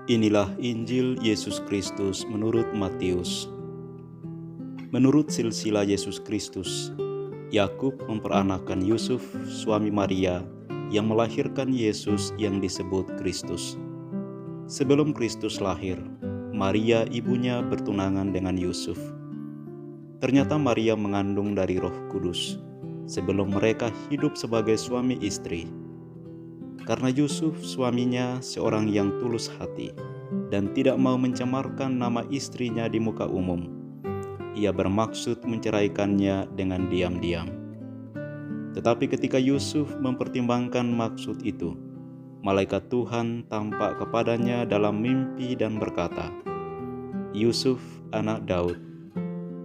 Inilah Injil Yesus Kristus menurut Matius. Menurut silsilah Yesus Kristus, Yakub memperanakan Yusuf, suami Maria, yang melahirkan Yesus yang disebut Kristus. Sebelum Kristus lahir, Maria ibunya bertunangan dengan Yusuf. Ternyata Maria mengandung dari Roh Kudus sebelum mereka hidup sebagai suami istri. Karena Yusuf suaminya seorang yang tulus hati dan tidak mau mencemarkan nama istrinya di muka umum, ia bermaksud menceraikannya dengan diam-diam. Tetapi ketika Yusuf mempertimbangkan maksud itu, malaikat Tuhan tampak kepadanya dalam mimpi dan berkata, "Yusuf, anak Daud,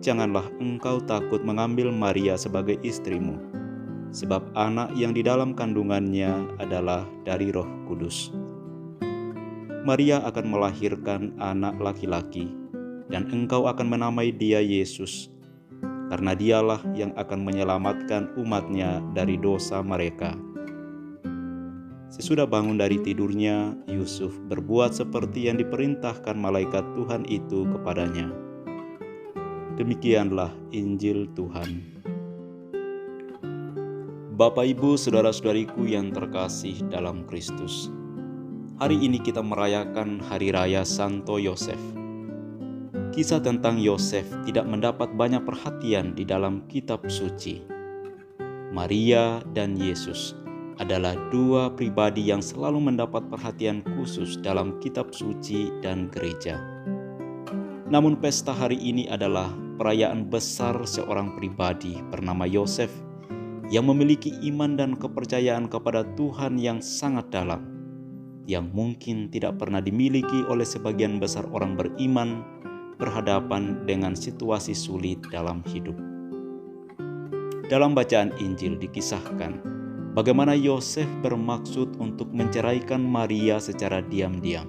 janganlah engkau takut mengambil Maria sebagai istrimu, sebab anak yang di dalam kandungannya adalah dari Roh Kudus. Maria akan melahirkan anak laki-laki, dan engkau akan menamai dia Yesus, karena dialah yang akan menyelamatkan umatnya dari dosa mereka." Sesudah bangun dari tidurnya, Yusuf berbuat seperti yang diperintahkan malaikat Tuhan itu kepadanya. Demikianlah Injil Tuhan. Bapak, Ibu, saudara-saudariku yang terkasih dalam Kristus, hari ini kita merayakan Hari Raya Santo Yosef. Kisah tentang Yosef tidak mendapat banyak perhatian di dalam kitab suci. Maria dan Yesus adalah dua pribadi yang selalu mendapat perhatian khusus dalam kitab suci dan gereja. Namun pesta hari ini adalah perayaan besar seorang pribadi bernama Yosef yang memiliki iman dan kepercayaan kepada Tuhan yang sangat dalam, yang mungkin tidak pernah dimiliki oleh sebagian besar orang beriman berhadapan dengan situasi sulit dalam hidup. Dalam bacaan Injil dikisahkan bagaimana Yosef bermaksud untuk menceraikan Maria secara diam-diam,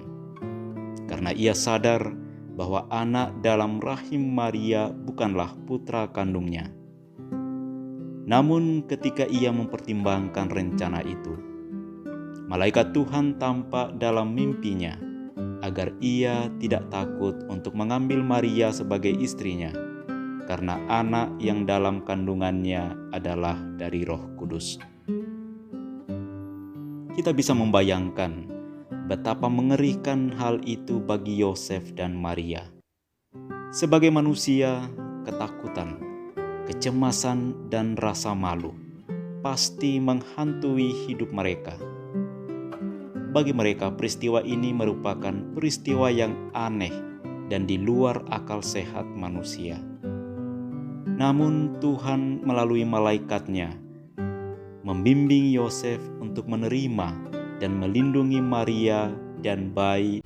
karena ia sadar bahwa anak dalam rahim Maria bukanlah putra kandungnya. Namun ketika ia mempertimbangkan rencana itu, malaikat Tuhan tampak dalam mimpinya agar ia tidak takut untuk mengambil Maria sebagai istrinya, karena anak yang dalam kandungannya adalah dari Roh Kudus. Kita bisa membayangkan betapa mengerikan hal itu bagi Yosef dan Maria. Sebagai manusia, ketakutan, kecemasan, dan rasa malu pasti menghantui hidup mereka. Bagi mereka, peristiwa ini merupakan peristiwa yang aneh dan di luar akal sehat manusia. Namun Tuhan melalui malaikatnya membimbing Yosef untuk menerima dan melindungi Maria dan bayi.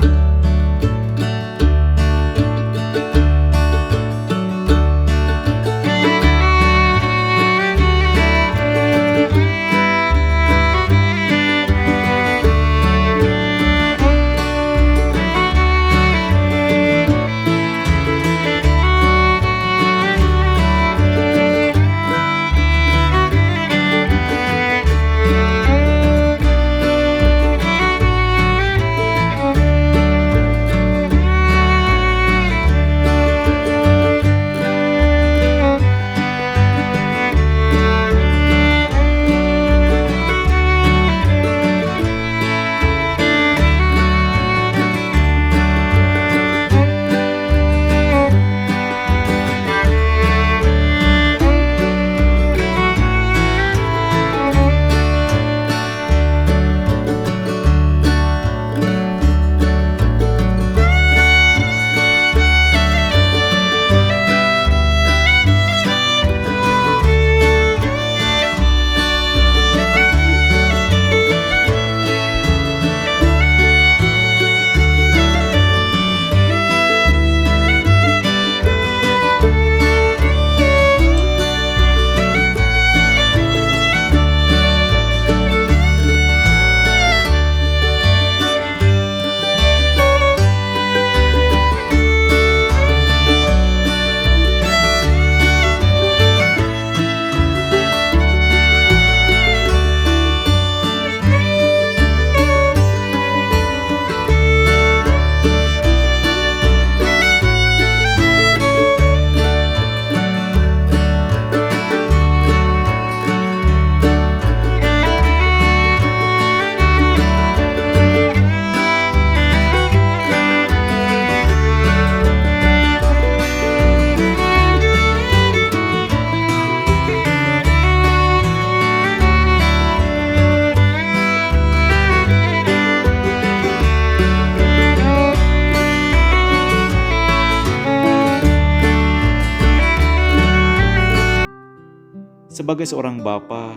Sebagai seorang bapa,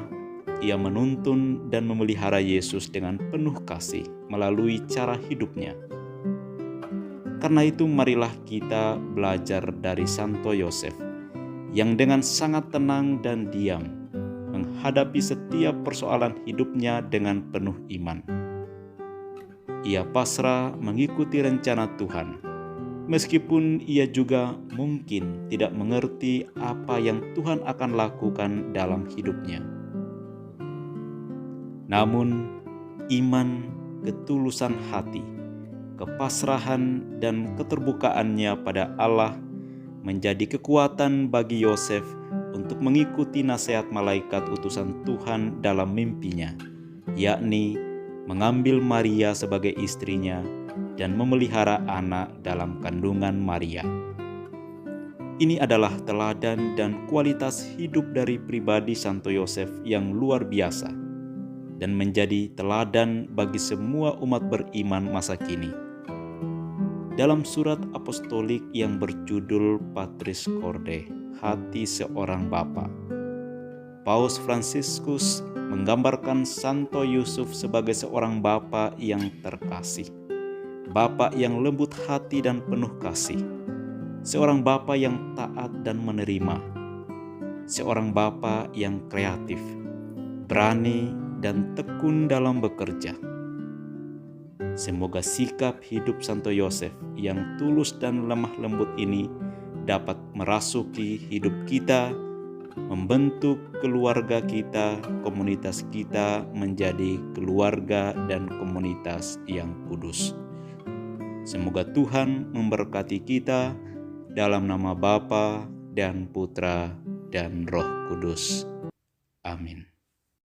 ia menuntun dan memelihara Yesus dengan penuh kasih melalui cara hidupnya. Karena itu marilah kita belajar dari Santo Yosef yang dengan sangat tenang dan diam menghadapi setiap persoalan hidupnya dengan penuh iman. Ia pasrah mengikuti rencana Tuhan, meskipun ia juga mungkin tidak mengerti apa yang Tuhan akan lakukan dalam hidupnya. Namun, iman, ketulusan hati, kepasrahan, dan keterbukaannya pada Allah menjadi kekuatan bagi Yosef untuk mengikuti nasihat malaikat utusan Tuhan dalam mimpinya, yakni mengambil Maria sebagai istrinya dan memelihara anak dalam kandungan Maria. Ini adalah teladan dan kualitas hidup dari pribadi Santo Yosef yang luar biasa dan menjadi teladan bagi semua umat beriman masa kini. Dalam surat apostolik yang berjudul Patris Corde, Hati Seorang Bapa, Paus Fransiskus menggambarkan Santo Yusuf sebagai seorang bapa yang terkasih, bapa yang lembut hati dan penuh kasih, seorang bapa yang taat dan menerima, seorang bapa yang kreatif, berani dan tekun dalam bekerja. Semoga sikap hidup Santo Yosef yang tulus dan lemah lembut ini dapat merasuki hidup kita, membentuk keluarga kita, komunitas kita menjadi keluarga dan komunitas yang kudus. Semoga Tuhan memberkati kita dalam nama Bapa dan Putra dan Roh Kudus. Amin.